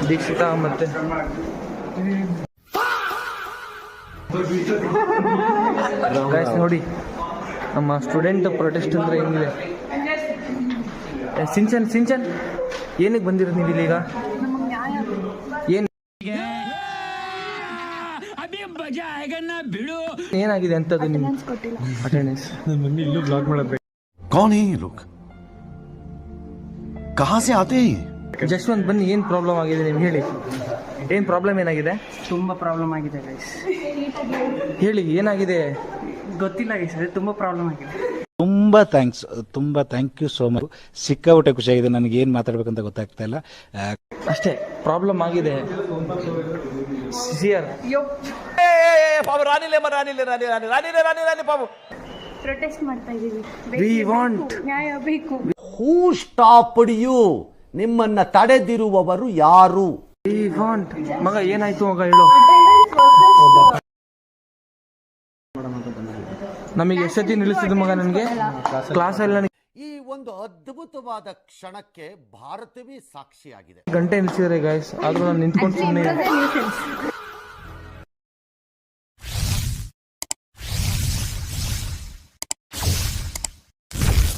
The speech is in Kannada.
ದೀಕ್ಷಿತಾ ಮತ್ತೆ ಗೈಸ್ ನೋಡಿ ನಮ್ಮ ಸ್ಟೂಡೆಂಟ್ ಪ್ರೊಟೆಸ್ಟ್ ಅಂದ್ರೆ ಹೆಂಗಿದೆ. ಸಿಂಚನ್ ಏನಕ್ಕೆ ಬಂದಿರೋದು ನೀವು ಇಲ್ಲಿಗ? ಏನು ಏನಾಗಿದೆ ಅಂತದ್ದು ನಿಮ್ಮ ಅಟೆಂಡೆನ್ಸ್? ಇಲ್ಲೂ ಬ್ಲಾಕ್ ಮಾಡಬೇಕು. कौन है ये लोग? कहाँ से आते हैं? ಜಸ್ವಂತ್ ಬನ್ನಿ, ಏನು ಪ್ರಾಬ್ಲಮ್ ಆಗಿದೆ ನೀವು ಹೇಳಿ. ಏನು ಪ್ರಾಬ್ಲಮ್ ಏನಾಗಿದೆ? ತುಂಬ ಪ್ರಾಬ್ಲಮ್ ಆಗಿದೆ ಗೈಸ್. ಹೇಳಿ ಏನಾಗಿದೆ? ಗೊತ್ತಿಲ್ಲ ಗೈಸ್, ಅದೇ ತುಂಬ ಪ್ರಾಬ್ಲಮ್ ಆಗಿದೆ. ತುಂಬ ಥ್ಯಾಂಕ್ ಯು ಸೋ ಮಚ್. ಸಿಕ್ಕಾಪಟ್ಟೆ ಖುಷಿಯಾಗಿದೆ. ನನಗೆ ಏನು ಮಾತಾಡ್ಬೇಕಂತ ಗೊತ್ತಾಗ್ತಾ ಇಲ್ಲ. ಅಷ್ಟೇ, ಪ್ರಾಬ್ಲಮ್ ಆಗಿದೆ. ಸಿಆರ್ ಪ್ರೊಟೆಸ್ಟ್ ಮಾಡ್ತಾ ಇದೀವಿ. ವಿ ವಾಂಟ್ ನ್ಯಾಯ ಬೇಕು. ಹೂ ಸ್ಟಾಪ್ಡ್ ಯು? ನಿಮ್ಮನ್ನ ತಡೆದಿರುವವರು ಯಾರು? We want. ಮಗ ಏನಾಯ್ತು ಮಗ ಹೇಳು. ನಮಗೆ ಎಷ್ಟೊತ್ತಿ ನಿಲ್ಲಿಸಿದ ಮಗ ನನಗೆ ಕ್ಲಾಸಲ್ಲಿ. ನನಗೆ ಈ ಒಂದು ಅದ್ಭುತವಾದ ಕ್ಷಣಕ್ಕೆ ಭಾರತವೇ ಸಾಕ್ಷಿಯಾಗಿದೆ. ಗಂಟೆ ನಿಲ್ಲಿಸಿದ್ರೆ ಗಾಯ್ಸ್, ಆದ್ರೂ ನಾನು ನಿಂತ್ಕೊಂಡು ಸುಮ್ಮನೆ